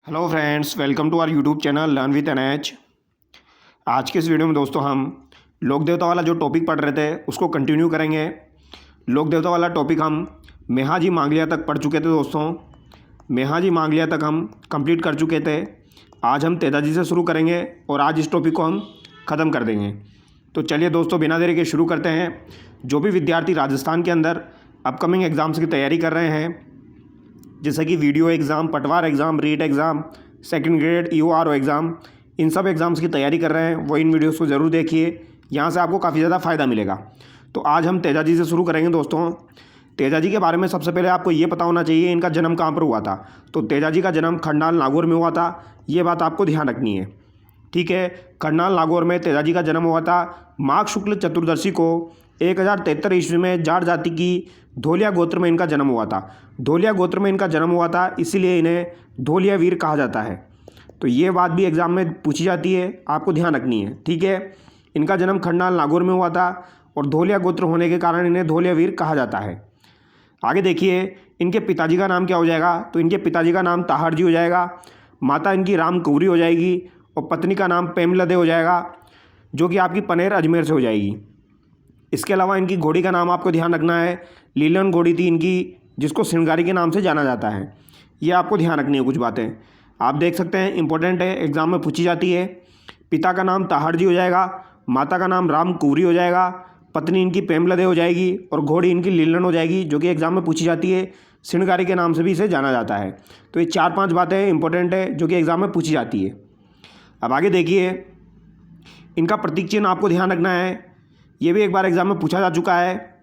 Hello friends, welcome to our YouTube channel learn with NH. आज के इस video में दोस्तों हम लोक देवता वाला जो टॉपिक पढ़ रहे थे उसको कंटिन्यू करेंगे। लोक देवता वाला टॉपिक हम मेहा जी मांगलिया तक पढ़ चुके थे दोस्तों। मेहा जी मांगलिया तक हम कंप्लीट कर चुके थे। आज हम तेजा जी से शुरू करेंगे और आज इस टॉपिक को हम ख़त्म कर देंगे। तो चलिए दोस्तों, बिना देरी के शुरू करते हैं। जो भी विद्यार्थी राजस्थान के अंदर अपकमिंग एग्ज़ाम्स की तैयारी कर रहे हैं, जैसे कि वीडियो एग्ज़ाम, पटवार exam, REET exam, second grade EORO exam, इन सब एग्ज़ाम्स की तैयारी कर रहे हैं वो इन वीडियोस को ज़रूर देखिए। यहाँ से आपको काफ़ी ज़्यादा फ़ायदा मिलेगा। तो आज हम तेजा जी से शुरू करेंगे दोस्तों। तेजा जी के बारे में सबसे पहले आपको ये पता होना चाहिए इनका जन्म कहाँ पर हुआ था। तो तेजा जी का जन्म खंडाल नागौर में हुआ था। ये बात आपको ध्यान रखनी है, ठीक है। खंडाल नागौर में तेजा जी का जन्म हुआ था। माघ शुक्ल चतुर्दशी को 1073 ईस्वी में जाट जाति की धोलिया गोत्र में इनका जन्म हुआ था। धोलिया गोत्र में इनका जन्म हुआ था, इसीलिए इन्हें धोलिया वीर कहा जाता है। तो ये बात भी एग्ज़ाम में पूछी जाती है, आपको ध्यान रखनी है, ठीक है। इनका जन्म खंडाल नागौर में हुआ था और धोलिया गोत्र होने के कारण इन्हें धोलिया वीर कहा जाता है। आगे देखिए, इनके पिताजी का नाम क्या हो जाएगा। तो इनके पिताजी का नाम ताहड़ जी हो जाएगा। माता इनकी राम कुंवरी हो जाएगी और पत्नी का नाम पेमलदे हो जाएगा, जो कि आपकी पनेर अजमेर से हो जाएगी। इसके अलावा इनकी घोड़ी का नाम आपको ध्यान रखना है। लीलन घोड़ी थी इनकी, जिसको श्रृंगारी के नाम से जाना जाता है। ये आपको ध्यान रखनी है, कुछ बातें आप देख सकते हैं, इंपॉर्टेंट है, एग्जाम में पूछी जाती है। पिता का नाम ताहड़ जी हो जाएगा, माता का नाम राम कुंवरी हो जाएगा, पत्नी इनकी पेमलदे हो जाएगी और घोड़ी इनकी लीलन हो जाएगी, जो कि एग्जाम में पूछी जाती है। श्रृंगारी के नाम से भी इसे जाना जाता है। तो ये 4-5 बातें इंपॉर्टेंट है जो कि एग्जाम में पूछी जाती है। अब आगे देखिए, इनका प्रतीक चिन्ह आपको ध्यान रखना है। ये भी एक बार एग्जाम में पूछा जा चुका है।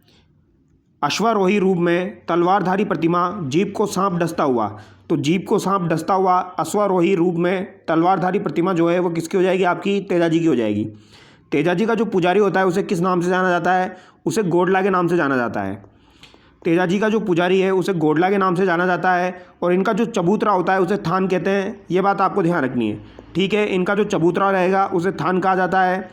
अश्वारोही रूप में तलवारधारी प्रतिमा, जीभ को सांप डसता हुआ। तो जीभ को सांप डसता हुआ अश्वारोही रूप में तलवारधारी प्रतिमा जो है वो किसकी हो जाएगी, आपकी तेजा जी की हो जाएगी। तेजा जी का जो पुजारी होता है उसे किस नाम से जाना जाता है, उसे गोडला के नाम से जाना जाता है। तेजा जी का जो पुजारी है उसे गोडला के नाम से जाना जाता है। और इनका जो चबूतरा होता है उसे थान कहते हैं। ये बात आपको ध्यान रखनी है, ठीक है। इनका जो चबूतरा रहेगा उसे थान कहा जाता है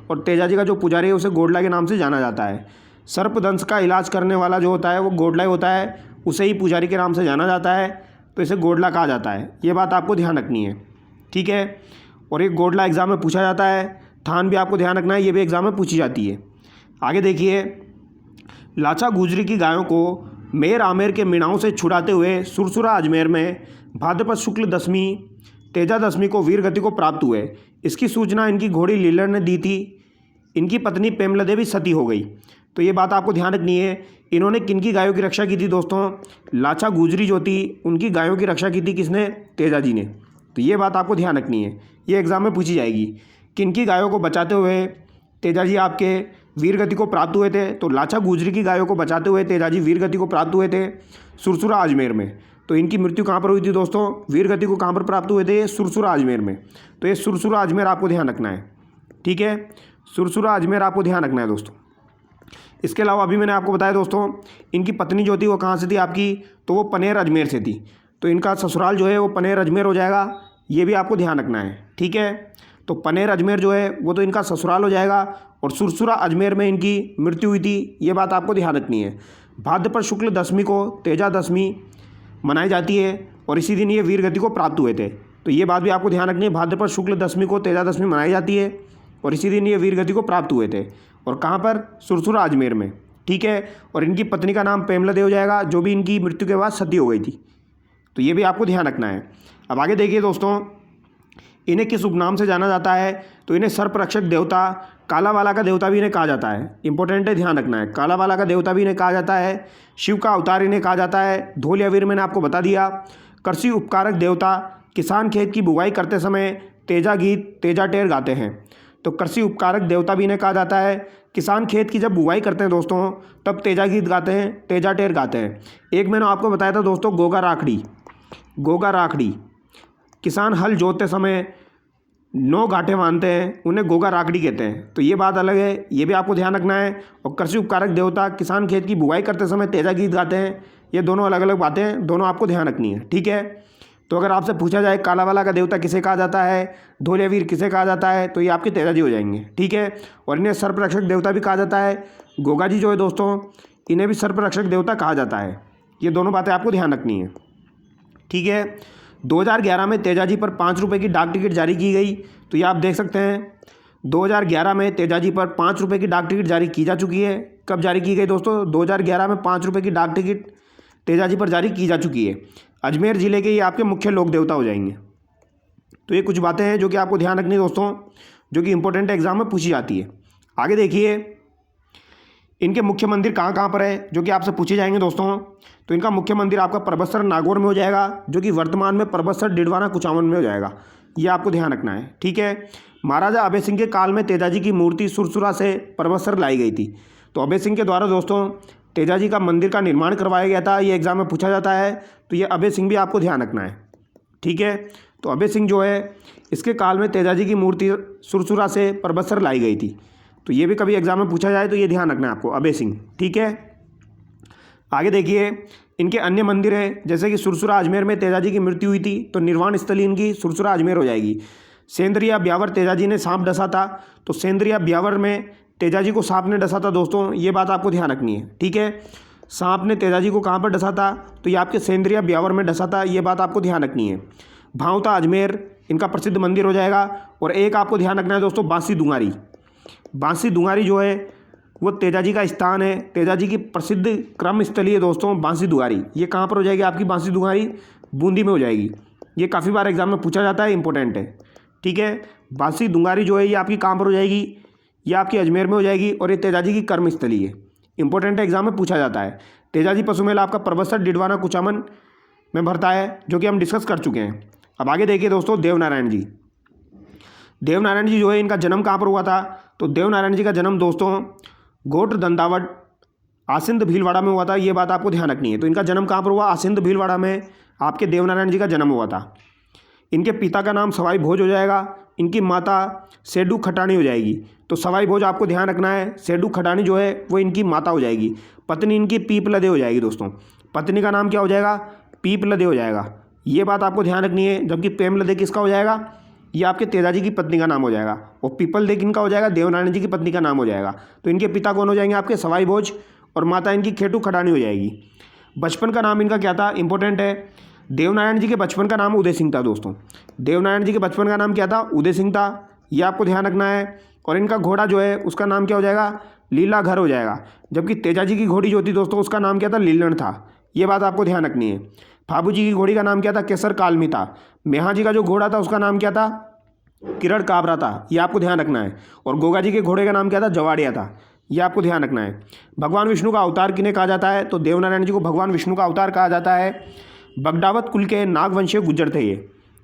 और तेजा जी का जो पुजारी है उसे गोडला के नाम से जाना जाता है। सर्पदंश का इलाज करने वाला जो होता है वो गोडला ही होता है, उसे ही पुजारी के नाम से जाना जाता है, तो इसे गोडला कहा जाता है। ये बात आपको ध्यान रखनी है, ठीक है। और एक गोडला एग्ज़ाम में पूछा जाता है। थान भी आपको ध्यान रखना है, ये भी एग्ज़ाम में पूछी जाती है। आगे देखिए, लाचा गुजरी की गायों को मेर आमेर के मीणाओं से छुड़ाते हुए सुरसुरा अजमेर में भाद्रपद शुक्ल दशमी तेजा दशमी को वीर गति को प्राप्त हुए। इसकी सूचना इनकी घोड़ी लीलन ने दी थी। इनकी पत्नी पेमलदे भी सती हो गई। तो ये बात आपको ध्यान रखनी है। इन्होंने किनकी गायों की रक्षा की थी दोस्तों, लाचा गुजरी जो थी उनकी गायों की रक्षा की थी किसने, तेजा जी ने। तो ये बात आपको ध्यान रखनी है, ये एग्ज़ाम में पूछी जाएगी। किनकी गायों को बचाते हुए तेजा जी आपके वीर गति को प्राप्त हुए थे। तो लाचा गुजरी की गायों को बचाते हुए तेजा जी वीर गति को प्राप्त हुए थे सुरसुरा अजमेर में। तो इनकी मृत्यु कहाँ पर हुई थी दोस्तों, वीर गति को कहाँ पर प्राप्त हुए थे, सुरसुरा अजमेर में। तो ये सुरसुरा अजमेर आपको ध्यान रखना है, ठीक है। सुरसुरा अजमेर आपको ध्यान रखना है दोस्तों। इसके अलावा अभी मैंने आपको बताया दोस्तों, इनकी पत्नी जो थी वो कहाँ से थी आपकी, तो वो पनेर अजमेर से थी। तो इनका ससुराल जो है वो पनेर अजमेर हो जाएगा, ये भी आपको ध्यान रखना है, ठीक है। तो पनेर अजमेर जो है वो तो इनका ससुराल हो जाएगा और सुरसुरा अजमेर में इनकी मृत्यु हुई थी, ये बात आपको ध्यान रखनी है। भाद्रपद शुक्ल दशमी को तेजा दशमी मनाई जाती है और इसी दिन ये वीर गति को प्राप्त हुए थे। तो ये बात भी आपको ध्यान रखनी है। भाद्रपद शुक्ल दशमी को तेजा दशमी मनाई जाती है और इसी दिन ये वीर गति को प्राप्त हुए थे। और कहाँ पर, सुरसुरा अजमेर में, ठीक है। और इनकी पत्नी का नाम पेमलदे हो जाएगा, जो भी इनकी मृत्यु के बाद सती हो गई थी। तो ये भी आपको ध्यान रखना है। अब आगे देखिए दोस्तों, इन्हें किस उपनाम से जाना जाता है। तो इन्हें सर्परक्षक देवता, कालावाला का देवता भी इन्हें कहा जाता है। इंपॉर्टेंट है, ध्यान रखना है। कालावाला का देवता भी इन्हें कहा जाता है। शिव का अवतार इन्हें कहा जाता है। धोलिया वीर मैंने आपको बता दिया। कृषि उपकारक देवता, किसान खेत की बुवाई करते समय तेजा गीत, तेजा टेर गाते हैं। तो कृषि उपकारक देवता भी इन्हें कहा जाता है। किसान खेत की जब बुवाई करते हैं दोस्तों तब तेजा गीत गाते हैं, तेजा टेर गाते हैं। एक मैंने आपको बताया था दोस्तों, गोगा राखड़ी। गोगा राखड़ी, किसान हल जोतते समय 9 गांठें बांधते हैं, उन्हें गोगा राखड़ी कहते हैं। तो ये बात अलग है, ये भी आपको ध्यान रखना है। और कृषि उपकारक देवता, किसान खेत की बुवाई करते समय तेजा गीत गाते हैं, ये दोनों अलग अलग बातें हैं, दोनों आपको ध्यान रखनी है, ठीक है। तो अगर आपसे पूछा जाए कालावाला का देवता किसे कहा जाता है, धोलिया वीर किसे कहा जाता है, तो ये आपके तेजा जी हो जाएंगे, ठीक है। और इन्हें सर्परक्षक देवता भी कहा जाता है। गोगा जी जो है दोस्तों, इन्हें भी सर्परक्षक देवता कहा जाता है। ये दोनों बातें आपको ध्यान रखनी है, ठीक है। 2011 में तेजाजी पर 5 रुपये की डाक टिकट जारी की गई। तो ये आप देख सकते हैं 2011 में तेजाजी पर 5 रुपये की डाक टिकट जारी की जा चुकी है। कब जारी की गई दोस्तों? 2011 में 5 रुपये की डाक टिकट तेजाजी पर जारी की जा चुकी है। अजमेर ज़िले के ये आपके मुख्य लोक देवता हो जाएंगे। तो ये कुछ बातें हैं जो कि आपको ध्यान रखनी है दोस्तों, जो कि इंपॉर्टेंट एग्जाम में पूछी जाती है। आगे देखिए इनके मुख्य मंदिर कहाँ कहाँ पर है, जो कि आपसे पूछे जाएंगे दोस्तों। तो इनका मुख्य मंदिर आपका परबतसर नागौर में हो जाएगा, जो कि वर्तमान में परबतसर डिडवाना कुचामन में हो जाएगा। ये आपको ध्यान रखना है, ठीक है। महाराजा अभय सिंह के काल में तेजाजी की मूर्ति सुरसुरा से परबतसर लाई गई थी। तो अभय सिंह के द्वारा दोस्तों तेजाजी का मंदिर का निर्माण करवाया गया था। ये एग्जाम में पूछा जाता है, तो ये अभय सिंह भी आपको ध्यान रखना है, ठीक है। तो अभय सिंह जो है इसके काल में तेजाजी की मूर्ति सुरसुरा से परबतसर लाई गई थी। तो ये भी कभी एग्जाम में पूछा जाए तो ये ध्यान रखना है आपको, अभय सिंह, ठीक है। आगे देखिए इनके अन्य मंदिर है, जैसे कि सुरसुरा अजमेर में तेजाजी की मृत्यु हुई थी, तो निर्वाण स्थली इनकी सुरसुरा अजमेर हो जाएगी। सेंद्रिया ब्यावर तेजाजी ने सांप डसा था, तो सेंद्रिया ब्यावर में तेजाजी को सांप ने डसा था दोस्तों, ये बात आपको ध्यान रखनी है, ठीक है। सांप ने तेजाजी को कहाँ पर डसा था? तो ये आपके सेंद्रिया ब्यावर में डसा था, ये बात आपको ध्यान रखनी है। भावता अजमेर इनका प्रसिद्ध मंदिर हो जाएगा। और एक आपको ध्यान रखना है दोस्तों, बांसी दुंगारी। बांसी दुंगारी जो है वो तेजाजी का स्थान है, तेजाजी की प्रसिद्ध क्रम स्थली है दोस्तों बांसी दुंगारी। ये कहाँ पर हो जाएगी आपकी बांसी दुंगारी? बूंदी में हो जाएगी। ये काफ़ी बार एग्जाम में पूछा जाता है, इंपॉर्टेंट है, ठीक है। बांसी दुंगारी जो है ये आपकी कहाँ पर हो जाएगी? ये आपकी अजमेर में हो जाएगी और ये तेजाजी की कर्म स्थली है, इंपॉर्टेंट है, एग्जाम में पूछा जाता है। तेजाजी पशु मेला आपका परबतसर डिडवाना कुचामन में भरता है, जो कि हम डिस्कस कर चुके हैं। अब आगे देखिए दोस्तों देवनारायण जी। देवनारायण जी जो है इनका जन्म कहाँ पर हुआ था? तो देवनारायण जी का जन्म दोस्तों गोत्र दंदावट आसिंद भीलवाड़ा में हुआ था, ये बात आपको ध्यान रखनी है। तो इनका जन्म कहाँ पर हुआ? आसिंद भीलवाड़ा में आपके देवनारायण जी का जन्म हुआ था। इनके पिता का नाम सवाई भोज हो जाएगा, इनकी माता सेडू खटानी हो जाएगी। तो सवाई भोज आपको ध्यान रखना है, सेडू खटानी जो है वो इनकी माता हो जाएगी। पत्नी इनकी पीपलदे हो जाएगी दोस्तों, पत्नी का नाम क्या हो जाएगा? पीपलदे हो जाएगा, ये बात आपको ध्यान रखनी है। जबकि प्रेमलदे किसका हो जाएगा? ये आपके तेजाजी की पत्नी का नाम हो जाएगा। और पीपलदे किनका हो जाएगा? देवनारायण जी की पत्नी का नाम हो जाएगा। तो इनके पिता कौन हो जाएंगे? आपके सवाई भोज, और माता इनकी खेटू खटानी हो जाएगी। बचपन का नाम इनका क्या था? इंपॉर्टेंट है। देवनारायण जी के बचपन का नाम उदय सिंह था दोस्तों। देवनारायण जी के बचपन का नाम क्या था? उदय सिंह था, ये आपको ध्यान रखना है। और इनका घोड़ा जो है उसका नाम क्या हो जाएगा? लीला घर हो जाएगा। जबकि तेजाजी की घोड़ी जो थी दोस्तों उसका नाम क्या था? लीलन था, ये बात आपको ध्यान रखनी है। फाबू जी की घोड़ी का नाम क्या था? केसर कालमी था। मेहा जी का जो घोड़ा था उसका नाम क्या था? किरण काबरा था, ये आपको ध्यान रखना है। और गोगा जी के घोड़े का नाम क्या था? जवाड़िया था, ये आपको ध्यान रखना है। भगवान विष्णु का अवतार किन्हें कहा जाता है? तो देवनारायण जी को भगवान विष्णु का अवतार कहा जाता है। बगडावत कुल के नागवंशीय गुज्जर थे ये,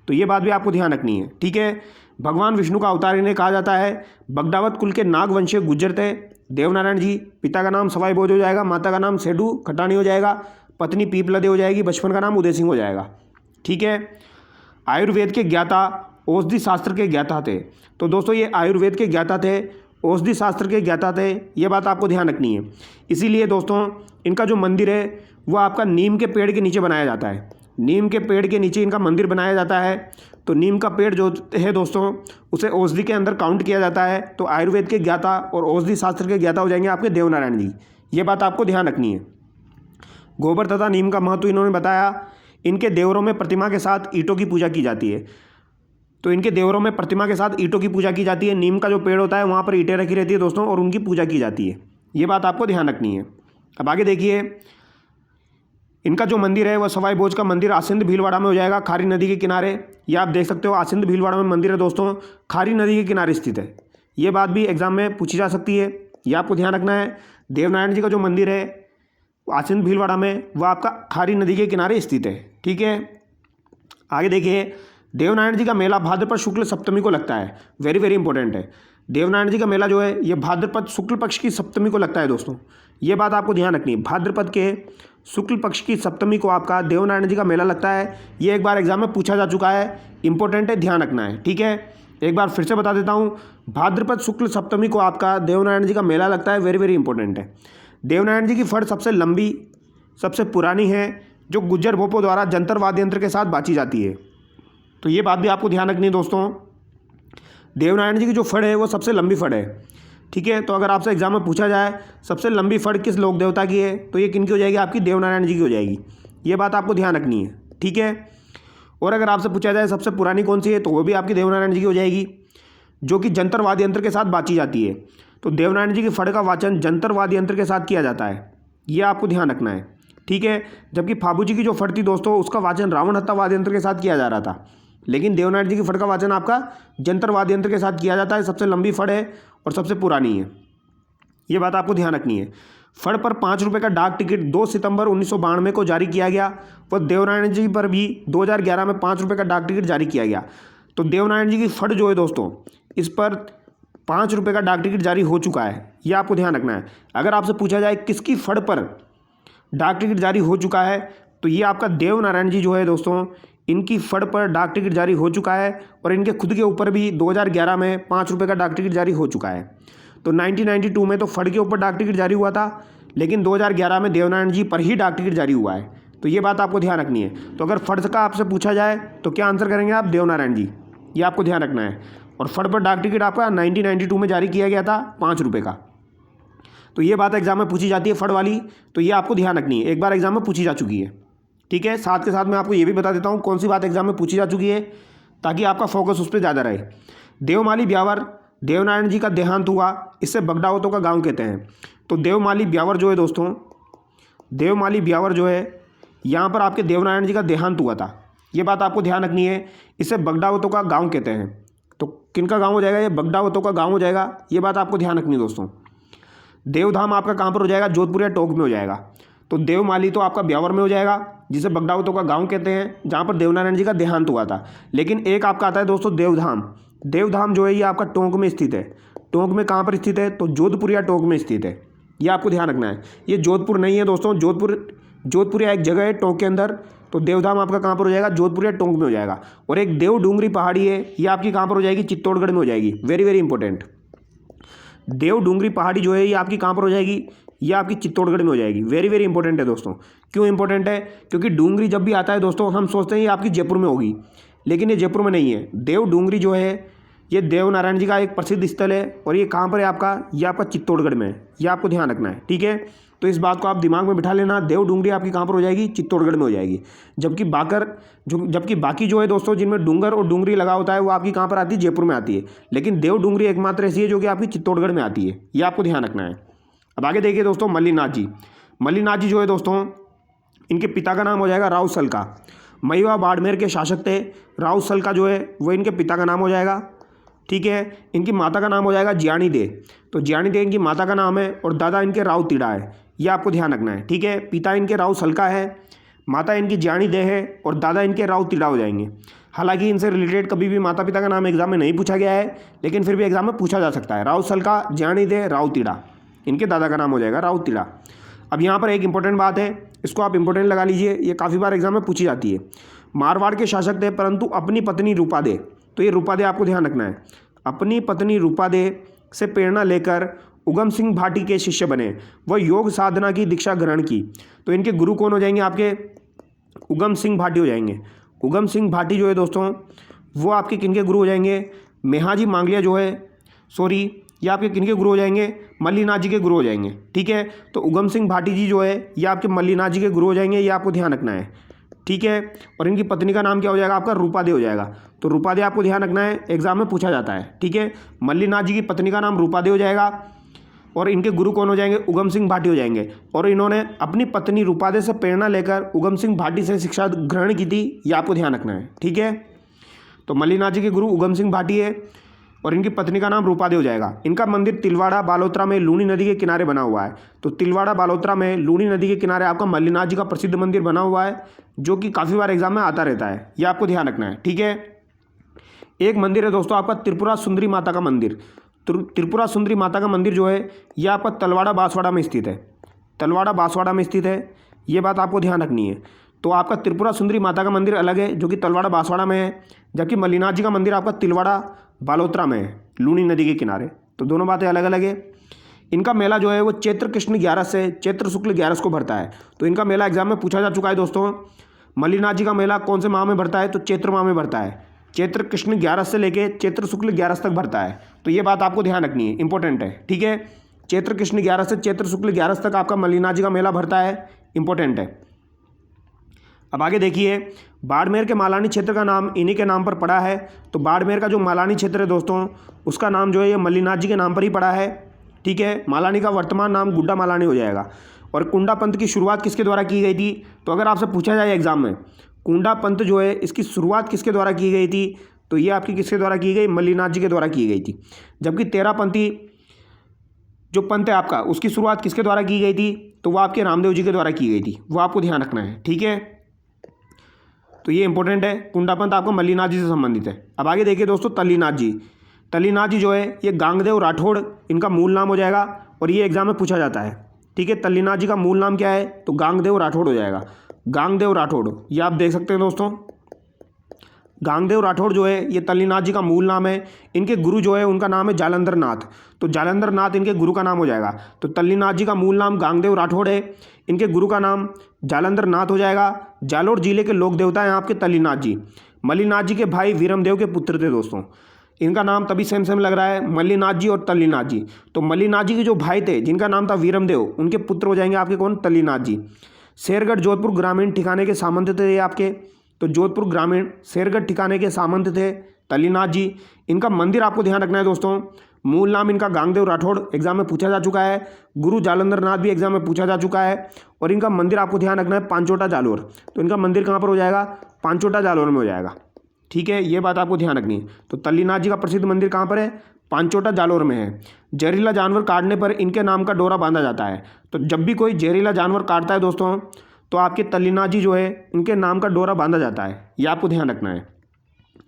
तो ये बात भी आपको ध्यान रखनी है, ठीक है। भगवान विष्णु का अवतार इन्हें कहा जाता है। बगडावत कुल के नागवंशीय गुज्जर थे देवनारायण जी। पिता का नाम सवाई भोज हो जाएगा, माता का नाम सेडू खटानी हो जाएगा, पत्नी पीपलदे हो जाएगी, बचपन का नाम उदय सिंह हो जाएगा, ठीक है। आयुर्वेद के ज्ञाता, औषधि शास्त्र के ज्ञाता थे। तो दोस्तों ये आयुर्वेद के ज्ञाता थे, औषधि शास्त्र के ज्ञाता थे, ये बात आपको ध्यान रखनी है। इसीलिए दोस्तों इनका जो मंदिर है वो आपका नीम के पेड़ के नीचे बनाया जाता है। नीम के पेड़ के नीचे इनका मंदिर बनाया जाता है। तो नीम का पेड़ जो है दोस्तों उसे औषधि के अंदर काउंट किया जाता है। तो आयुर्वेद के ज्ञाता और औषधि शास्त्र के ज्ञाता हो जाएंगे आपके देवनारायण जी, ये बात आपको ध्यान रखनी है। गोबर तथा नीम का महत्व इन्होंने बताया। इनके देवरों में प्रतिमा के साथ ईंटों की पूजा की जाती है। तो इनके देवरों में प्रतिमा के साथ ईंटों की पूजा की जाती है। नीम का जो पेड़ होता है वहाँ पर ईंटें रखी रहती है दोस्तों और उनकी पूजा की जाती है, ये बात आपको ध्यान रखनी है। अब आगे देखिए इनका जो मंदिर है वह सवाई भोज का मंदिर आसिंद भीलवाड़ा में हो जाएगा, खारी नदी के किनारे। ये आप देख सकते हो आसिंद भीलवाड़ा में मंदिर है दोस्तों, खारी नदी के किनारे स्थित है। ये बात भी एग्जाम में पूछी जा सकती है, ये आपको ध्यान रखना है। देवनारायण जी का जो मंदिर है आसिंद भीलवाड़ा में वह आपका खारी नदी के किनारे स्थित है, ठीक है। आगे देखिए देवनारायण जी का मेला भाद्रपद शुक्ल सप्तमी को लगता है, वेरी वेरी इंपॉर्टेंट है। देवनारायण जी का मेला जो है ये भाद्रपद शुक्ल पक्ष की सप्तमी को लगता है दोस्तों, ये बात आपको ध्यान रखनी है। भाद्रपद के शुक्ल पक्ष की सप्तमी को आपका देवनारायण जी का मेला लगता है। ये एक बार एग्जाम में पूछा जा चुका है, इंपॉर्टेंट है, ध्यान रखना है, ठीक है। एक बार फिर से बता देता हूँ, भाद्रपद शुक्ल सप्तमी को आपका देवनारायण जी का मेला लगता है, वेरी वेरी इंपॉर्टेंट है। देवनारायण जी की फड़ सबसे लंबी सबसे पुरानी है, जो गुज्जर भोपो द्वारा जंतर वाद्य यंत्र के साथ बाँची जाती है। तो ये बात भी आपको ध्यान रखनी है दोस्तों। देवनारायण जी की जो फड़ है वो सबसे लंबी फड़ है, ठीक है। तो अगर आपसे एग्जाम में पूछा जाए सबसे लंबी फड़ किस लोक देवता की है तो ये किनकी हो जाएगी? आपकी देवनारायण जी की हो जाएगी, ये बात आपको ध्यान रखनी है, ठीक है। और अगर आपसे पूछा जाए सबसे पुरानी कौन सी है, तो वो भी आपकी देवनारायण जी की हो जाएगी, जो कि जंतर वाद्य यंत्र के साथ बाँची जाती है। तो देवनारायण जी की फड़ का वाचन जंतर वाद्य यंत्र के साथ किया जाता है, ये आपको ध्यान रखना है, ठीक है। जबकि फाबू जी की जो फड़ थी दोस्तों, उसका वाचन रावण हत्था वाद्य यंत्र के साथ किया जा रहा था, लेकिन देवनारायण जी की फड़ का वाचन आपका जंतर वाद्य यंत्र के साथ किया जाता है। सबसे लंबी फड़ है और सबसे पुरानी है, ये बात आपको ध्यान रखनी है। फड़ पर 5 रुपये का डाक टिकट 2 सितंबर 1992 को जारी किया गया। व देवनारायण जी पर भी 2011 में 5 रुपये का डाक टिकट जारी किया गया। तो देवनारायण जी की फड़ जो है दोस्तों, इस पर 5 रुपये का डाक टिकट जारी हो चुका है, यह आपको ध्यान रखना है। अगर आपसे पूछा जाए किसकी फड़ पर डाक टिकट जारी हो चुका है, तो ये आपका देवनारायण जी जो है दोस्तों, इनकी फड़ पर डाक टिकट जारी हो चुका है। और इनके खुद के ऊपर भी 2011 में 5 रुपये का डाक टिकट जारी हो चुका है। तो 1992 में तो फड़ के ऊपर डाक टिकट जारी हुआ था, लेकिन 2011 में देवनारायण जी पर ही डाक टिकट जारी हुआ है। तो ये बात आपको ध्यान रखनी है। तो अगर फड़ का आपसे पूछा जाए तो क्या आंसर करेंगे आप? देवनारायण जी, ये आपको ध्यान रखना है। और फड़ पर डाक टिकट आपका 1992 में जारी किया गया था 5 रुपये का। तो ये बात एग्जाम में पूछी जाती है फड़ वाली, तो ये आपको ध्यान रखनी है, एक बार एग्जाम में पूछी जा चुकी है, ठीक है। साथ के साथ मैं आपको ये भी बता देता हूँ कौन सी बात एग्जाम में पूछी जा चुकी है, ताकि आपका फोकस उस पर ज़्यादा रहे। देवमाली ब्यावर, देवनारायण जी का देहांत हुआ, इससे बगडावतों का गांव कहते हैं। तो देवमाली ब्यावर जो है दोस्तों, देवमाली ब्यावर जो है, यहाँ पर आपके देवनारायण जी का देहांत हुआ था, ये बात आपको ध्यान रखनी है। इसे बगडावतों का गांव कहते हैं। तो किनका गांव हो जाएगा? ये बगडावतों का गांव हो जाएगा, ये बात आपको ध्यान रखनी है दोस्तों। देवधाम आपका कहाँ पर हो जाएगा? जोधपुर या टोंक में हो जाएगा। तो देवमाली तो आपका ब्यावर में हो जाएगा, जिसे बगडावतों का गांव कहते हैं, जहाँ पर देवनारायण जी का देहांत हुआ था। लेकिन एक आपका आता है दोस्तों देवधाम। देवधाम जो है ये आपका टोंक में स्थित है। टोंक में कहाँ पर स्थित है? तो जोधपुर या टोंक में स्थित है, ये आपको ध्यान रखना है। ये जोधपुर नहीं है दोस्तों, जोधपुर या एक जगह है टोंक के अंदर। तो देवधाम आपका कहाँ पर हो जाएगा? जोधपुर या टोंक में हो जाएगा। और एक देव डूंगरी पहाड़ी है, ये आपकी कहाँ पर हो जाएगी? चित्तौड़गढ़ में हो जाएगी। Very very important. Dev Dungri पहाड़ी जो है ये आपकी कहाँ पर हो जाएगी? ये आपकी चित्तौड़गढ़ में हो जाएगी। वेरी वेरी इंपॉर्टेंट है दोस्तों। क्यों इंपॉर्टेंट है? क्योंकि डूंगरी जब भी आता है दोस्तों, हम सोचते हैं ये आपकी जयपुर में होगी, लेकिन ये जयपुर में नहीं है। देव डूंगरी जो है ये देवनारायण जी का एक प्रसिद्ध स्थल है, और ये कहाँ पर है आपका? ये आपका चित्तौड़गढ़ में है, ये आपको ध्यान रखना है, ठीक है। तो इस बात को आप दिमाग में बिठा लेना, देव डूंगरी आपकी कहाँ पर हो जाएगी? चित्तौड़गढ़ में हो जाएगी। जबकि बाकी जो है दोस्तों, जिनमें डूंगर और डूंगरी लगा होता है, वो आपकी कहाँ पर आती है? जयपुर में आती है। लेकिन देव डूंगरी एकमात्र ऐसी है जो कि आपकी चित्तौड़गढ़ में आती है, ये आपको ध्यान रखना है। अब आगे देखिए दोस्तों, मल्लीनाथ जी। मल्लीनाथ जी जो है दोस्तों, इनके पिता का नाम हो जाएगा राव सलका। मईवा बाड़मेर के शासक थे। राव सलका जो है वो इनके पिता का नाम हो जाएगा, ठीक है। इनकी माता का नाम हो जाएगा ज्ञानी दे। तो ज्ञानी दे इनकी माता का नाम है, और दादा इनके राव तिड़ा है, ये आपको ध्यान रखना है, ठीक है। पिता इनके राव सलका है, माता इनकी ज्ञानी दे है, और दादा इनके राव तिड़ा हो जाएंगे। हालांकि इनसे रिलेटेड कभी भी माता पिता का नाम एग्जाम में नहीं पूछा गया है, लेकिन फिर भी एग्जाम में पूछा जा सकता है। राव सलका, ज्ञानी दे, राव तिड़ा, इनके दादा का नाम हो जाएगा राव तिड़ा। अब यहाँ पर एक इंपॉर्टेंट बात है, इसको आप इंपॉर्टेंट लगा लीजिए, ये काफ़ी बार एग्जाम में पूछी जाती है। मारवाड़ के शासक थे, परंतु अपनी पत्नी रूपादे, तो ये रूपादे आपको ध्यान रखना है। अपनी पत्नी रूपादे से प्रेरणा लेकर उगम सिंह भाटी के शिष्य बने, वह योग साधना की दीक्षा ग्रहण की। तो इनके गुरु कौन हो जाएंगे? आपके उगम सिंह भाटी हो जाएंगे। उगम सिंह भाटी जो है दोस्तों, वो आपके किनके गुरु हो जाएंगे? मेहाजी मांगलिया जो है, सॉरी, ये आपके किनके गुरु हो जाएंगे? मल्लीनाथ जी के गुरु हो जाएंगे, ठीक है। तो उगम सिंह भाटी जी जो है ये आपके मल्लीनाथ जी के गुरु हो जाएंगे, ये आपको ध्यान रखना है, ठीक है। और इनकी पत्नी का नाम क्या हो जाएगा? आपका रूपादे हो जाएगा। तो रूपादे आपको ध्यान रखना है, एग्जाम में पूछा जाता है, ठीक है। मल्लीनाथ जी की पत्नी का नाम रूपादे हो जाएगा, और इनके गुरु कौन हो जाएंगे? उगम सिंह भाटी हो जाएंगे। और इन्होंने अपनी पत्नी रूपादे से प्रेरणा लेकर उगम सिंह भाटी से शिक्षा ग्रहण की थी, ये आपको ध्यान रखना है, ठीक है। तो मल्लीनाथ जी के गुरु उगम सिंह भाटी है, और इनकी पत्नी का नाम रूपादे हो जाएगा। इनका मंदिर तिलवाड़ा बालोतरा में लूनी नदी के किनारे बना हुआ है। तो तिलवाड़ा बालोतरा में लूनी नदी के किनारे आपका मल्लीनाथ जी का प्रसिद्ध मंदिर बना हुआ है, जो कि काफ़ी बार एग्जाम में आता रहता है, ये आपको ध्यान रखना है, ठीक है। एक मंदिर है दोस्तों आपका त्रिपुरा सुंदरी माता का मंदिर। त्रिपुरा सुंदरी माता का मंदिर जो है ये आपका तलवाड़ा बांसवाड़ा में स्थित है। तलवाड़ा बांसवाड़ा में स्थित है, ये बात आपको ध्यान रखनी है। तो आपका त्रिपुरा सुंदरी माता का मंदिर अलग है, जो कि तलवाड़ा बांसवाड़ा में है, जबकि मल्लीनाथ जी का मंदिर आपका तिलवाड़ा बालोतरा में है, लूनी नदी के किनारे। तो दोनों बातें अलग अलग है। इनका मेला जो है वो चैत्र कृष्ण 11 से चैत्र शुक्ल 11 को भरता है। तो इनका मेला एग्जाम में पूछा जा चुका है दोस्तों। मल्लीनाथ जी का मेला कौन से माह में भरता है? तो चैत्र माह में भरता है। चैत्र कृष्ण 11 से लेके चैत्र शुक्ल 11 तक भरता है। तो ये बात आपको ध्यान रखनी है, इंपॉर्टेंट है, ठीक है। चैत्र कृष्ण 11 से चैत्र शुक्ल 11 तक आपका मल्लीनाथ जी का मेला भरता है, इंपॉर्टेंट है। अब आगे देखिए, बाड़मेर के मालानी क्षेत्र का नाम इन्हीं के नाम पर पड़ा है। तो बाड़मेर का जो मालानी क्षेत्र है दोस्तों, उसका नाम जो है ये मल्लीनाथ जी के नाम पर ही पड़ा है। ठीक है, मालानी का वर्तमान नाम गुड्डा मालानी हो जाएगा। और कुंडा पंथ की शुरुआत किसके द्वारा की गई थी? तो अगर आपसे पूछा जाए एग्जाम में, कुंडा पंथ जो है इसकी शुरुआत किसके द्वारा की गई थी, तो ये आपकी किसके द्वारा की गई? मल्लीनाथ जी के द्वारा की गई थी। जबकि तेरहपंथी जो पंथ है आपका, उसकी शुरुआत किसके द्वारा की गई थी? तो वो आपके रामदेव जी के द्वारा की गई थी। वो आपको ध्यान रखना है। ठीक है, तो ये इंपॉर्टेंट है। कुंडा पंथ आपका मल्लीनाथ जी से संबंधित है। अब आगे देखिए दोस्तों, तल्लीनाथ जी। तल्लीनाथ जी जो है ये गांगदेव राठौड़ इनका मूल नाम हो जाएगा और ये एग्जाम में पूछा जाता है। ठीक है, तल्लीनाथ जी का मूल नाम क्या है? तो गांगदेव राठौड़ हो जाएगा। गांगदेव राठौड़, ये आप देख सकते हैं दोस्तों। गांगदेव राठौड़ जो है ये तल्लीनाथ जी का मूल नाम है। इनके गुरु जो है उनका नाम है जालंधर नाथ। तो जालंधर नाथ इनके गुरु का नाम हो जाएगा। तो तल्लीनाथ जी का मूल नाम गांगदेव राठौड़ है, इनके गुरु का नाम जालंधर नाथ हो जाएगा। जालोर जिले के लोक देवता हैं आपके तल्लीनाथ जी। मल्लीनाथ जी के भाई वीरमदेव के पुत्र थे दोस्तों। इनका नाम तभी सेम सेम लग रहा है, मल्लीनाथ जी और तल्लीनाथ जी। तो मल्लीनाथ जी के जो भाई थे जिनका नाम था वीरमदेव, उनके पुत्र हो जाएंगे आपके कौन? तल्लीनाथ जी। शेरगढ़ जोधपुर ग्रामीण ठिकाने के सामंत थे ये आपके। तो जोधपुर ग्रामीण शेरगढ़ ठिकाने के सामंत थे तल्लीनाथ जी। इनका मंदिर आपको ध्यान रखना है दोस्तों। मूल नाम इनका गांगदेव राठौड़ एग्जाम में पूछा जा चुका है। गुरु जालंधर नाथ भी एग्जाम में पूछा जा चुका है। और इनका मंदिर आपको ध्यान रखना है पांचोटा जालोर। तो इनका मंदिर कहाँ पर हो जाएगा? पांचोटा जालोर में हो जाएगा। ठीक है, ये बात आपको ध्यान रखनी है। तो तल्लीनाथ जी का प्रसिद्ध मंदिर कहाँ पर है? पांचोटा जालोर में है। जहरीला जानवर काटने पर इनके नाम का डोरा बांधा जाता है। तो जब भी कोई जहरीला जानवर काटता है दोस्तों, तो आपके तल्लीनाथ जी जो है इनके नाम का डोरा बांधा जाता है। ये आपको ध्यान रखना है।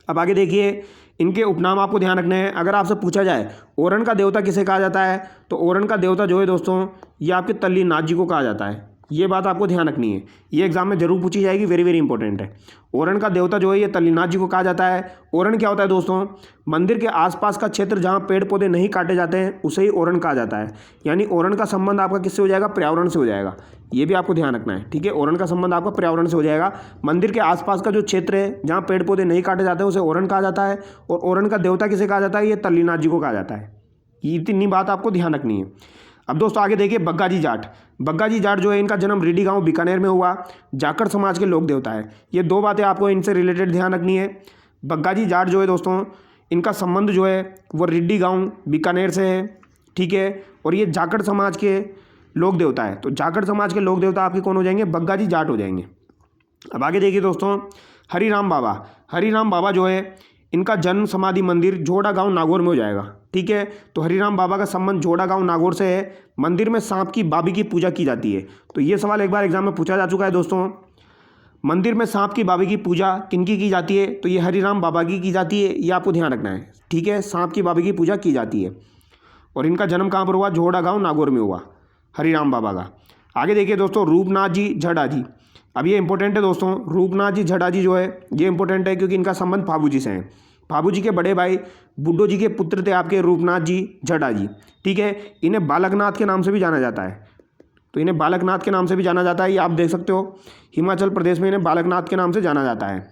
अब आगे देखिए, इनके उपनाम आपको ध्यान रखने हैं। अगर आपसे पूछा जाए ओरन का देवता किसे कहा जाता है, तो ओरन का देवता जो है दोस्तों ये आपके तल्लीनाथ जी को कहा जाता है। ये बात आपको ध्यान रखनी है, ये एग्जाम में जरूर पूछी जाएगी, वेरी वेरी इंपॉर्टेंट है। ओरन का देवता जो है ये तल्लीनाथ जी को कहा जाता है। ओरन क्या होता है दोस्तों? मंदिर के आसपास का क्षेत्र जहाँ पेड़ पौधे नहीं काटे जाते हैं उसे ही ओरन कहा जाता है। यानी ओरन का संबंध आपका किससे हो जाएगा? पर्यावरण से हो जाएगा। ये भी आपको ध्यान रखना है। ठीक है, ओरन का संबंध आपका पर्यावरण से हो जाएगा। मंदिर के आसपास का जो क्षेत्र है जहाँ पेड़ पौधे नहीं काटे जाते हैं उसे ओरन कहा जाता है। और ओरन का देवता किसे कहा जाता है? ये तल्लीनाथ जी को कहा जाता है। ये इतनी बात आपको ध्यान रखनी है। अब दोस्तों आगे देखिए, बग्गाजी जाट। बग्गाजी जाट जो है इनका जन्म रिडी गांव बीकानेर में हुआ। जाखड़ समाज के लोक देवता है। ये दो बातें आपको इनसे रिलेटेड ध्यान रखनी है। बग्गाजी जाट जो है दोस्तों इनका संबंध जो है वो रिडी गांव बीकानेर से है। ठीक है, और ये जाखड़ समाज के लोक देवता है। तो जाखड़ समाज के लोक देवता आपके कौन हो जाएंगे? बग्गाजी जाट हो जाएंगे। अब आगे देखिए दोस्तों, हरिराम बाबा। हरिराम बाबा जो है इनका जन्म समाधि मंदिर जोड़ा गांव नागौर में हो जाएगा। ठीक है, तो हरिराम बाबा का संबंध जोड़ा गांव नागौर से है। मंदिर में सांप की बाबी की पूजा की जाती है। तो ये सवाल एक बार एग्जाम में पूछा जा चुका है दोस्तों। मंदिर में सांप की बाबी की पूजा किनकी की जाती है? तो ये हरिराम बाबा की जाती है। ये आपको ध्यान रखना है। ठीक है, सांप की बाबी की पूजा की जाती है। और इनका जन्म कहाँ पर हुआ? जोड़ा गाँव नागौर में हुआ हरिराम बाबा का। आगे देखिए दोस्तों, रूपनाथ जी झड़ा जी। अब ये इंपॉर्टेंट है दोस्तों। रूपनाथ जी झड़ा जी जो है ये इंपॉर्टेंट है क्योंकि इनका संबंध फाबू जी से है। फाबू जी के बड़े भाई बुड्ढो जी के पुत्र थे आपके रूपनाथ जी झड़ा जी। ठीक है, इन्हें बालकनाथ के नाम से भी जाना जाता है। तो इन्हें बालकनाथ के नाम से भी जाना जाता है। ये आप देख सकते हो, हिमाचल प्रदेश में इन्हें बालकनाथ के नाम से जाना जाता है।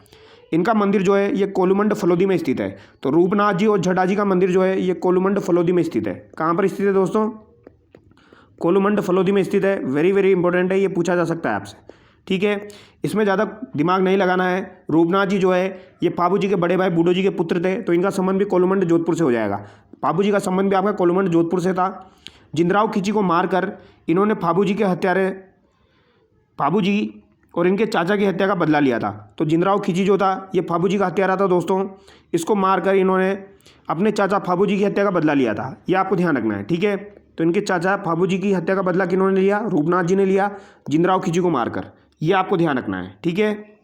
इनका मंदिर जो है ये कोलुमंड फलोदी में स्थित है। तो रूपनाथ जी और झड़ा जी का मंदिर जो है ये कोलुमंड फलोदी में स्थित है। कहाँ पर स्थित है दोस्तों? कोलुमंड फलोदी में स्थित है। वेरी वेरी इंपॉर्टेंट है, ये पूछा जा सकता है आपसे। ठीक है, इसमें ज़्यादा दिमाग नहीं लगाना है। रूपनाथ जी जो है ये फाबू जी के बड़े भाई बूढ़ो जी के पुत्र थे। तो इनका संबंध भी कोलुमंड जोधपुर से हो जाएगा। फाबू जी का संबंध भी आपका कोलुमंड जोधपुर से था। जिंदराव खिची को मारकर इन्होंने फाबू जी के हत्यारे फाबू जी और इनके चाचा की हत्या का बदला लिया था। तो जिंदराव खिची जो था ये फाबू जी का हत्यारा था दोस्तों। इसको मारकर इन्होंने अपने चाचा फाबू जी की हत्या का बदला लिया था। ये आपको ध्यान रखना है। ठीक है, तो इनके चाचा फाबू जी की हत्या का बदला किन्होंने लिया? रूपनाथ जी ने लिया, जिंदराव खिची को मारकर। ये आपको ध्यान रखना है। ठीक है,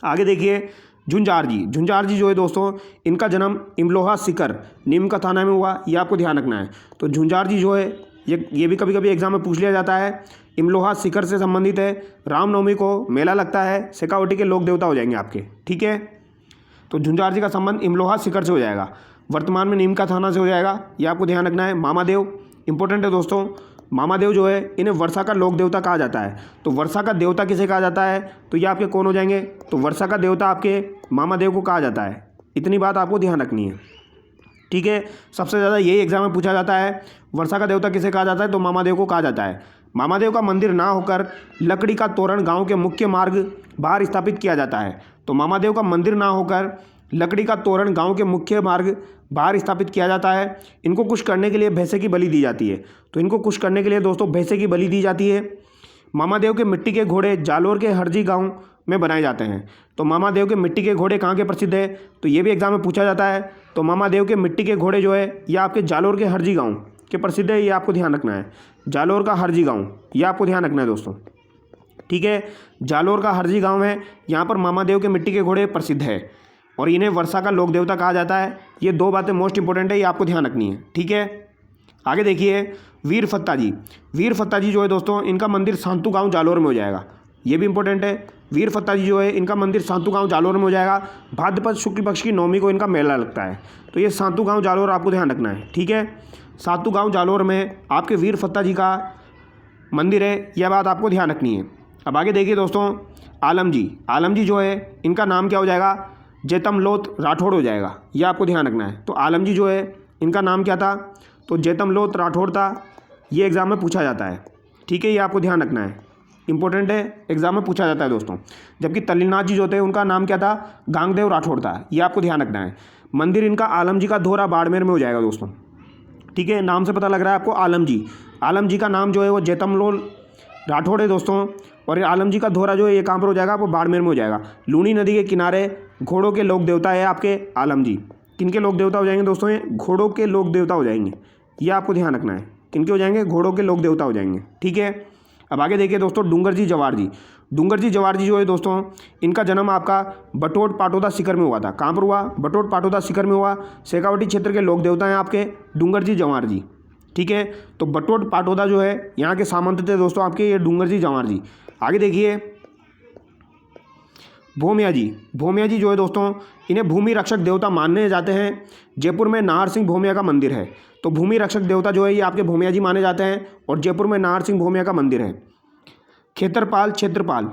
आगे देखिए, झुंझार जी। झुंझार जी जो है दोस्तों इनका जन्म इमलोहा सिकर नीम का थाना में हुआ। ये आपको ध्यान रखना है। तो झुंझार जी जो है ये भी कभी कभी एग्जाम में पूछ लिया जाता है। इमलोहा सिकर से संबंधित है। रामनवमी को मेला लगता है। शेखावटी के लोक देवता हो जाएंगे आपके। ठीक है, तो झुंझार जी का संबंध इमलोहा सिकर से हो जाएगा। वर्तमान में नीम का थाना से हो जाएगा। ये आपको ध्यान रखना है। मामादेव इंपॉर्टेंट है दोस्तों। मामादेव जो है इन्हें वर्षा का लोक देवता कहा जाता है। तो वर्षा का देवता किसे कहा जाता है? तो ये आपके कौन हो जाएंगे? तो वर्षा का देवता आपके मामादेव को कहा जाता है। इतनी बात आपको ध्यान रखनी है। ठीक है, सबसे ज़्यादा यही एग्जाम में पूछा जाता है। वर्षा का देवता किसे कहा जाता है? तो मामादेव को कहा जाता है। मामादेव का मंदिर ना होकर लकड़ी का तोरण गांव के मुख्य मार्ग बाहर स्थापित किया जाता है। तो मामादेव का मंदिर ना होकर लकड़ी का तोरण गांव के मुख्य मार्ग बाहर स्थापित किया जाता है। इनको कुछ करने के लिए भैंसे की बलि दी जाती है। तो इनको कुछ करने के लिए दोस्तों भैंसे की बलि दी जाती है। मामादेव के मिट्टी के घोड़े जालोर के हरजी गांव में बनाए जाते हैं। तो मामादेव के मिट्टी के घोड़े कहाँ के प्रसिद्ध है, तो ये भी एग्जाम में पूछा जाता है। तो मामादेव के मिट्टी के घोड़े जो है ये आपके जालोर के हरजी गांव के प्रसिद्ध है, ये आपको ध्यान रखना है। जालोर का हरजी गांव, ये आपको ध्यान रखना है दोस्तों, ठीक है। जालोर का हरजी गांव है, यहाँ पर मामादेव के मिट्टी के घोड़े प्रसिद्ध है और इन्हें वर्षा का लोक देवता कहा जाता है। ये दो बातें मोस्ट इंपॉर्टेंट है, ये आपको ध्यान रखनी है, ठीक है। आगे देखिए वीर फत्ता जी। वीर फत्ता जी जो है दोस्तों इनका मंदिर सांतू गांव जालोर में हो जाएगा, ये भी इंपॉर्टेंट है। वीर फत्ता जी जो है इनका मंदिर सांतू गांव जालोर में हो जाएगा। भाद्रपद शुक्ल पक्ष की नवमी को इनका मेला लगता है। तो ये सांतू गांव जालोर आपको ध्यान रखना है, ठीक है। सांतू गांव जालोर में आपके वीर फत्ता जी का मंदिर है, यह बात आपको ध्यान रखनी है। अब आगे देखिए दोस्तों आलम जी। आलम जी जो है इनका नाम क्या हो जाएगा, जेतमलोत राठौड़ हो जाएगा, यह आपको ध्यान रखना है। तो आलम जी जो है इनका नाम क्या था, तो जेतमलोत राठौड़ था। ये एग्ज़ाम में पूछा जाता है, ठीक है, ये आपको ध्यान रखना है, इंपॉर्टेंट है, एग्जाम में पूछा जाता है दोस्तों। जबकि तल्लीनाथ जी जो थे उनका नाम क्या था, गांगदेव राठौड़ था, ये आपको ध्यान रखना है। मंदिर इनका आलम जी का धोरा बाड़मेर में हो जाएगा दोस्तों, ठीक है। नाम से पता लग रहा है आपको आलम जी। आलम जी का नाम जो है वो जेतमलोल राठौड़ है दोस्तों। और ये आलम जी का धोरा जो है ये कहाँ पर हो जाएगा, वो बाड़मेर में हो जाएगा। लूनी नदी के किनारे घोड़ों के लोक देवता है आपके आलम जी। किनके लोक देवता हो जाएंगे दोस्तों, ये घोड़ों के लोक देवता हो जाएंगे, ये आपको ध्यान रखना है। किनके हो जाएंगे, घोड़ों के लोक देवता हो जाएंगे, ठीक है। अब आगे देखिए दोस्तों डूंगर जी जवार जी। डूंगर जी जवार जी जो है दोस्तों इनका जन्म आपका बटोट पाटोदा शिखर में हुआ था। कहाँ पर हुआ, बटोट पाटोदा शिखर में हुआ। शेखावटी क्षेत्र के लोक देवता हैं आपके डूंगर जी जवार जी, ठीक है। तो बटोट पाटोदा जो है यहाँ के सामंत थे दोस्तों आपके, ये डूंगर जी जवार जी। आगे देखिए भोमिया जी। भोमिया जी जो है दोस्तों इन्हें भूमि रक्षक देवता मानने जाते हैं। जयपुर में नाहर सिंह भोमिया का मंदिर है। तो भूमि रक्षक देवता जो है ये आपके भोमिया जी माने जाते हैं और जयपुर में नाहर सिंह भोमिया का मंदिर है। क्षेत्रपाल क्षेत्रपाल,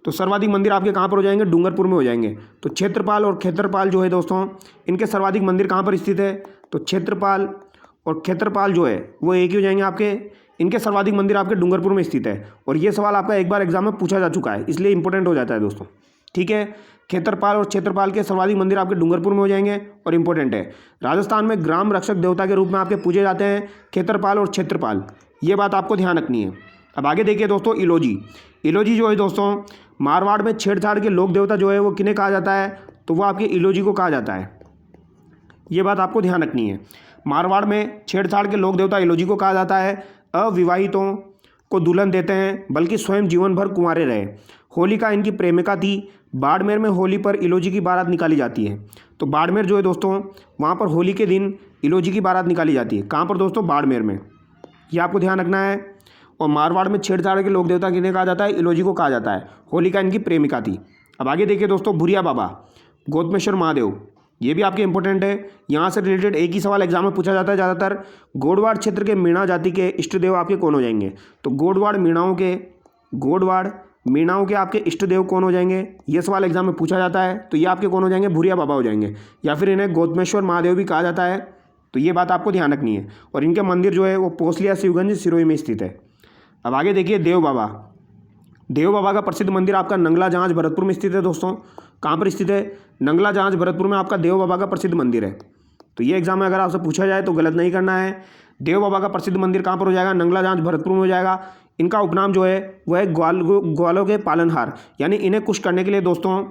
तो सर्वाधिक मंदिर आपके कहाँ पर हो जाएंगे, डूंगरपुर में हो जाएंगे। तो क्षेत्रपाल और क्षेत्रपाल जो है दोस्तों इनके सर्वाधिक मंदिर कहाँ पर स्थित है, तो क्षेत्रपाल और क्षेत्रपाल जो है वो एक ही हो जाएंगे आपके। इनके सर्वाधिक मंदिर आपके डूंगरपुर में स्थित है। और ये सवाल आपका एक बार एग्जाम में पूछा जा चुका है, इसलिए इंपॉर्टेंट हो जाता है दोस्तों, ठीक है। क्षेत्रपाल और क्षेत्रपाल के सर्वाधिक मंदिर आपके डूंगरपुर में हो जाएंगे और इंपॉर्टेंट है। राजस्थान में ग्राम रक्षक देवता के रूप में आपके पूजे जाते हैं क्षेत्रपाल और क्षेत्रपाल, ये बात आपको ध्यान रखनी है। अब आगे देखिए दोस्तों इलोजी। इलोजी जो है दोस्तों मारवाड़ में छेड़छाड़ के लोक देवता जो है वो किन्हें कहा जाता है, तो वो आपके इलोजी को कहा जाता है, ये बात आपको ध्यान रखनी है। मारवाड़ में छेड़छाड़ के लोक देवता इलोजी को कहा जाता है। अविवाहितों को दुल्हन देते हैं, बल्कि स्वयं जीवन भर कुंवारे रहे। होलिका इनकी प्रेमिका थी। बाड़मेर में होली पर इलोजी की बारात निकाली जाती है। तो बाड़मेर जो है दोस्तों वहाँ पर होली के दिन इलोजी की बारात निकाली जाती है। कहाँ पर दोस्तों, बाड़मेर में, ये आपको ध्यान रखना है। और मारवाड़ में छेड़छाड़ के लोक देवता किन्हें कहा जाता है, इलोजी को कहा जाता है। होलिका इनकी प्रेमिका थी। अब आगे देखिए दोस्तों भुरिया बाबा गौतमेश्वर महादेव, ये भी आपके इंपॉर्टेंट है। यहाँ से रिलेटेड एक ही सवाल एग्जाम में पूछा जाता है ज़्यादातर। गोडवाड़ क्षेत्र के मीणा जाति के इष्ट देव आपके कौन हो जाएंगे, तो गोडवाड़ मीणाओं के आपके इष्ट देव कौन हो जाएंगे, ये सवाल एग्जाम में पूछा जाता है। तो ये आपके कौन हो जाएंगे, भुरिया बाबा हो जाएंगे, या फिर इन्हें गौतमेश्वर महादेव भी कहा जाता है। तो ये बात आपको ध्यान रखनी है। और इनके मंदिर जो है वो पोसलिया शिवगंज सिरोही में स्थित है। अब आगे देखिए देव बाबा। देव बाबा का प्रसिद्ध मंदिर आपका नंगला जांच भरतपुर में स्थित है दोस्तों। कहाँ पर स्थित है, नंगला जांच भरतपुर में आपका देव बाबा का प्रसिद्ध मंदिर है। तो ये एग्जाम में अगर आपसे पूछा जाए तो गलत नहीं करना है। देव बाबा का प्रसिद्ध मंदिर कहाँ पर हो जाएगा, नंगला जांच भरतपुर में हो जाएगा। इनका उपनाम जो है वह है ग्वालों के पालनहार, यानी इन्हें कुछ करने के लिए दोस्तों,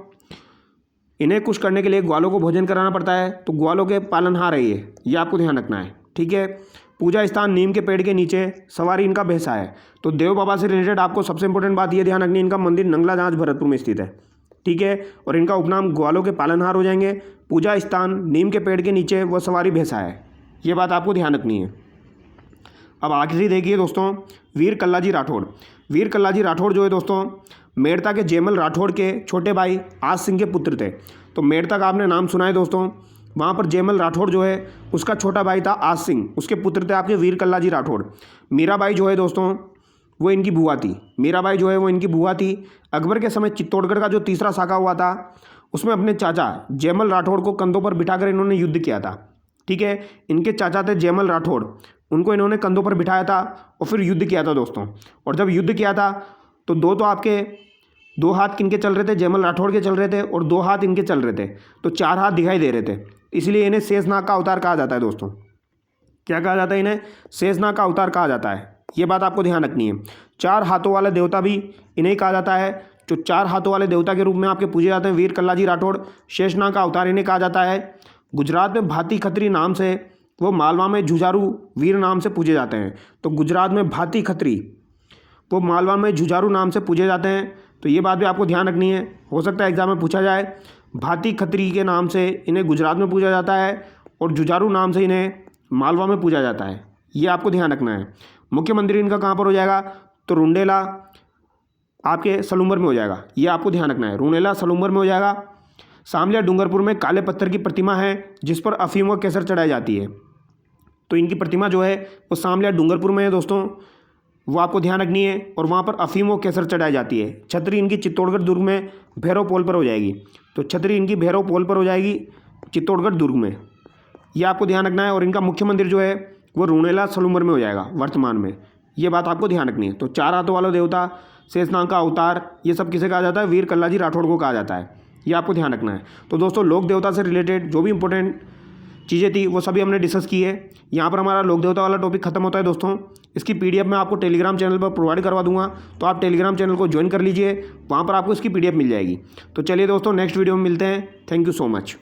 इन्हें कुछ करने के लिए ग्वालों को भोजन कराना पड़ता है। तो ग्वालों के पालनहार है ये आपको ध्यान रखना है, ठीक है। पूजा स्थान नीम के पेड़ के नीचे, सवारी इनका भैंसा है। तो देव बाबा से रिलेटेड आपको सबसे इंपॉर्टेंट बात ये ध्यान रखनी है, इनका मंदिर नंगला जांच भरतपुर में स्थित है, ठीक है। और इनका उपनाम ग्वालों के पालनहार हो जाएंगे। पूजा स्थान नीम के पेड़ के नीचे, वह सवारी भैंसा है, ये बात आपको ध्यान रखनी है। अब आखिरी देखिए दोस्तों वीर कल्लाजी राठौड़। वीर कल्लाजी राठौड़ जो है दोस्तों मेड़ता के जयमल राठौड़ के छोटे भाई आज सिंह के पुत्र थे। तो मेड़ता का आपने नाम सुना है दोस्तों, वहाँ पर जयमल राठौड़ जो है उसका छोटा भाई था आज सिंह, उसके पुत्र थे आपके वीर कल्लाजी राठौड़। मीराबाई जो है दोस्तों वो इनकी बुआ थी। मीराबाई जो है वो इनकी बुआ थी। अकबर के समय चित्तौड़गढ़ का जो तीसरा साका हुआ था उसमें अपने चाचा जयमल राठौड़ को कंधों पर बिठाकर इन्होंने युद्ध किया था, ठीक है। इनके चाचा थे जयमल राठौड़, उनको इन्होंने कंधों पर बिठाया था और फिर युद्ध किया था दोस्तों। और जब युद्ध किया था तो तो आपके 2 हाथ किनके चल रहे थे, जयमल राठौड़ के चल रहे थे, और 2 हाथ इनके चल रहे थे, तो 4 हाथ दिखाई दे रहे थे। इसलिए इन्हें शेषनाग का अवतार कहा जाता है दोस्तों। क्या कहा जाता है इन्हें? शेषनाग का अवतार कहा जाता है। ये बात आपको ध्यान रखनी है। 4 हाथों वाला देवता भी इन्हें कहा जाता है। जो 4 हाथों वाले देवता के रूप में आपके पूजे जाते हैं, वीर कल्लाजी राठौड़, शेषनाग का अवतार इन्हें कहा जाता है। गुजरात में भाती खत्री नाम से, वो मालवा में जुझारू वीर नाम से पूजे जाते हैं। तो गुजरात में भाती खत्री, वो मालवा में जुझारू नाम से पूजे जाते हैं। तो ये बात भी आपको ध्यान रखनी है, हो सकता है एग्जाम में पूछा जाए। भाती खत्री के नाम से इन्हें गुजरात में पूजा जाता है और जुझारू नाम से इन्हें मालवा में पूजा जाता है। ये आपको ध्यान रखना है। मुख्य मंदिर इनका कहाँ पर हो जाएगा? तो रुंडेला आपके सलूंबर में हो जाएगा। ये आपको ध्यान रखना है, रुंडेला सलूंबर में हो जाएगा। सामलिया डूंगरपुर में काले पत्थर की प्रतिमा है जिस पर अफीम व केसर चढ़ाई जाती है। तो इनकी प्रतिमा जो है वो सामलिया डूंगरपुर में है दोस्तों, वो आपको ध्यान रखनी है। और वहाँ पर अफीम व केसर चढ़ाई जाती है। छतरी इनकी चित्तौड़गढ़ दुर्ग में भैरव पोल पर हो जाएगी। तो छतरी इनकी भैरव पोल पर हो जाएगी चित्तौड़गढ़ दुर्ग में, ये आपको ध्यान रखना है। और इनका मुख्य मंदिर जो है वो रुणेला सलूंबर में हो जाएगा वर्तमान में, ये बात आपको ध्यान रखनी है। तो 4 हाथों वाला देवता, शेषनाग का अवतार, ये सब किसे कहा जाता है? वीर कल्लाजी राठौड़ को कहा जाता है। ये आपको ध्यान रखना है। तो दोस्तों लोक देवता से रिलेटेड जो भी इंपॉर्टेंट चीज़ें थी वो सभी हमने डिस्कस की है। यहाँ पर हमारा लोक देवता वाला टॉपिक खत्म होता है दोस्तों। इसकी PDF मैं आपको टेलीग्राम चैनल पर प्रोवाइड करवा दूंगा, तो आप टेलीग्राम चैनल को ज्वाइन कर लीजिए, वहाँ पर आपको इसकी PDF मिल जाएगी। तो चलिए दोस्तों नेक्स्ट वीडियो में मिलते हैं। Thank you so much.